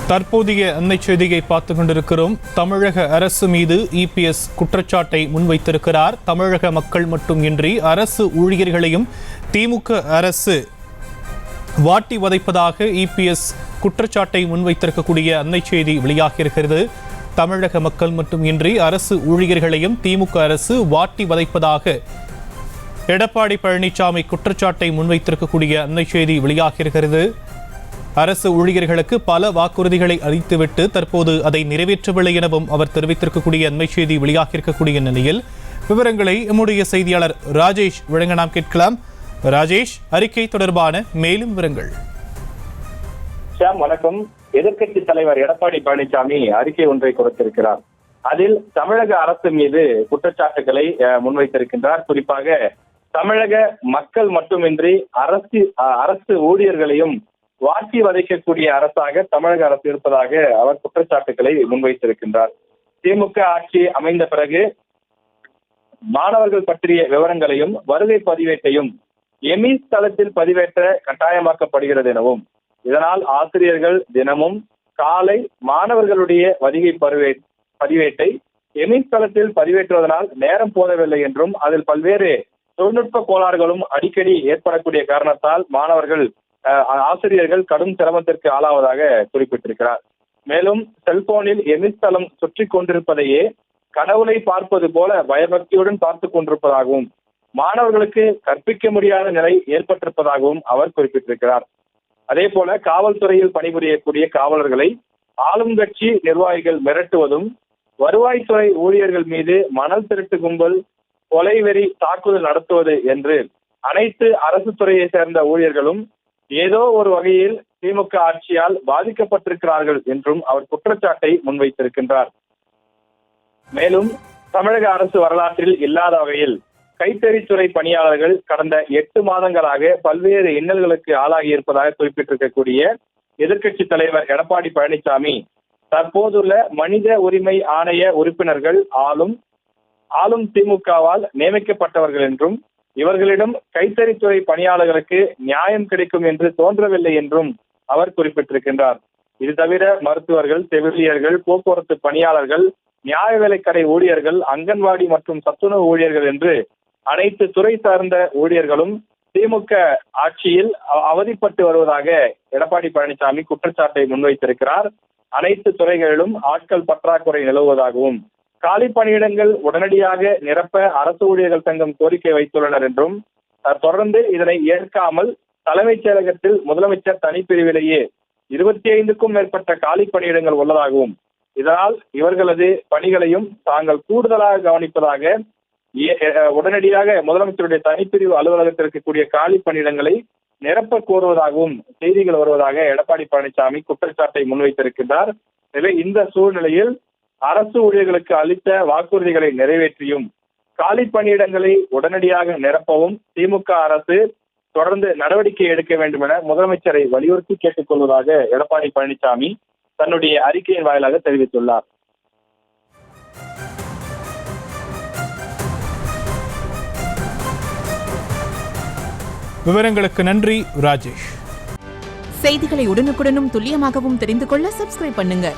தற்போதைய அன்னை செய்தியை பார்த்துக் கொண்டிருக்கிறோம். தமிழக அரசு மீது இபிஎஸ் குற்றச்சாட்டை முன்வைத்திருக்கிறார். தமிழக மக்கள் மட்டுமின்றி அரசு ஊழியர்களையும் திமுக அரசு வாட்டி வதைப்பதாக இபிஎஸ் குற்றச்சாட்டை முன்வைத்திருக்கக்கூடிய அன்னை செய்தி வெளியாகியிருக்கிறது. தமிழக மக்கள் மட்டுமின்றி அரசு ஊழியர்களையும் திமுக அரசு வாட்டி வதைப்பதாக எடப்பாடி பழனிசாமி குற்றச்சாட்டை முன்வைத்திருக்கக்கூடிய அன்னை செய்தி வெளியாகியிருக்கிறது. அரசு ஊழியர்களுக்கு பல வாக்குறுதிகளை அளித்துவிட்டு தற்போது அதை நிறைவேற்றவில்லை எனவும் அவர் தெரிவித்திருக்கக்கூடிய அண்மை செய்தி வெளியாகியிருக்கக்கூடிய நிலையில் விவரங்களை நம்முடைய செய்தியாளர் ராஜேஷ் வழங்க நாம் கேட்கலாம். ராஜேஷ், அறிக்கை தொடர்பான மேலும் விவரங்கள். வணக்கம். எதிர்க்கட்சி தலைவர் எடப்பாடி பழனிசாமி அறிக்கை ஒன்றை கொடுத்திருக்கிறார். அதில் தமிழக அரசு மீது குற்றச்சாட்டுகளை முன்வைத்திருக்கின்றார். குறிப்பாக தமிழக மக்கள் மட்டுமின்றி அரசு ஊழியர்களையும் வாட்டி வதைக்கக்கூடிய அரசாக தமிழக அரசு இருப்பதாக அவர் குற்றச்சாட்டுகளை முன்வைத்திருக்கின்றார். திமுக ஆட்சி அமைந்த பிறகு மாணவர்கள் பற்றிய விவரங்களையும் வருகை பதிவேட்டையும் எமிஸ் தளத்தில் பதிவேற்ற கட்டாயமாக்கப்படுகிறது எனவும், இதனால் ஆசிரியர்கள் தினமும் காலை மாணவர்களுடைய வருகை பதிவேட்டை எமிஸ் தளத்தில் பதிவேற்றுவதனால் நேரம் போதவில்லை என்றும், அதில் பல்வேறு தொழில்நுட்ப கோளாறுகளும் அடிக்கடி ஏற்படக்கூடிய காரணத்தால் ஆசிரியர்கள் கடும் சிரமத்திற்கு ஆளாவதாக குறிப்பிட்டிருக்கிறார். மேலும் செல்போனில் எமிஸ் தளம் சுற்றி கொண்டிருப்பதையே கடவுளை பார்ப்பது போல பயபக்தியுடன் பார்த்து கொண்டிருப்பதாகவும், மாணவர்களுக்கு கற்பிக்க முடியாத நிலை ஏற்பட்டிருப்பதாகவும் அவர் குறிப்பிட்டிருக்கிறார். அதே போல காவல்துறையில் பணிபுரியக்கூடிய காவலர்களை ஆளும் கட்சி நிர்வாகிகள் மிரட்டுவதும், வருவாய்த்துறை ஊழியர்கள் மீது மணல் திருட்டு கும்பல் கொலைவெறி தாக்குதல் நடத்துவது என்று அனைத்து அரசு துறையை சேர்ந்த ஊழியர்களும் ஏதோ ஒரு வகையில் திமுக ஆட்சியால் பாதிக்கப்பட்டிருக்கிறார்கள் என்றும் அவர் குற்றச்சாட்டை முன்வைத்திருக்கின்றார். மேலும் தமிழக அரசு வரலாற்றில் இல்லாத வகையில் கைத்தறித்துறை பணியாளர்கள் கடந்த 8 மாதங்களாக பல்வேறு இன்னல்களுக்கு ஆளாகி இருப்பதாக குறிப்பிட்டிருக்கக்கூடிய எதிர்க்கட்சி தலைவர் எடப்பாடி பழனிசாமி தற்போதுள்ள மனித உரிமை ஆணைய உறுப்பினர்கள் ஆளும் திமுகவால் நியமிக்கப்பட்டவர்கள் என்றும், இவர்களிடம் கைத்தறித்துறை பணியாளர்களுக்கு நியாயம் கிடைக்கும் என்று தோன்றவில்லை என்றும் அவர் குறிப்பிட்டிருக்கின்றார். இது தவிர மருத்துவர்கள், செவிலியர்கள், போக்குவரத்து பணியாளர்கள், நியாய விலைக்கடை ஊழியர்கள், அங்கன்வாடி மற்றும் சத்துணவு ஊழியர்கள் என்று அனைத்து துறை சார்ந்த ஊழியர்களும் திமுக ஆட்சியில் அவதிப்பட்டு வருவதாக எடப்பாடி பழனிசாமி குற்றச்சாட்டை முன்வைத்திருக்கிறார். அனைத்து துறைகளிலும் ஆட்கள் பற்றாக்குறை நிலவுவதாகவும், காலி பணியிடங்கள் உடனடியாக நிரப்ப அரசு ஊழியர்கள் சங்கம் கோரிக்கை வைத்துள்ளனர் என்றும், தொடர்ந்து இதனை ஏற்காமல் தலைமைச் செயலகத்தில் முதலமைச்சர் தனிப்பிரிவிலேயே 25க்கும் மேற்பட்ட காலி பணியிடங்கள் உள்ளதாகவும், இதனால் இவர்களது பணிகளையும் தாங்கள் கூடுதலாக கவனிப்பதாக உடனடியாக முதலமைச்சருடைய தனிப்பிரிவு அலுவலகத்தில் இருக்கக்கூடிய காலி பணியிடங்களை நிரப்ப கோருவதாகவும் செய்திகள் வருவதாக எடப்பாடி பழனிசாமி குற்றச்சாட்டை முன்வைத்திருக்கின்றார். எனவே இந்த சூழ்நிலையில் அரசு ஊழியர்களுக்கு அளித்த வாக்குறுதிகளை நிறைவேற்றியும் காலி பணியிடங்களை உடனடியாக நிரப்பவும் திமுக அரசு தொடர்ந்து நடவடிக்கை எடுக்க வேண்டும் என முதலமைச்சரை வலியுறுத்தி கேட்டுக் கொள்வதாக எடப்பாடி பழனிசாமி தன்னுடைய அறிக்கையின் வாயிலாக தெரிவித்துள்ளார். விவரங்களுக்கு நன்றி ராஜேஷ். செய்திகளை உடனுக்குடனும் துல்லியமாகவும் தெரிந்து கொள்ள சப்ஸ்கிரைப் பண்ணுங்க.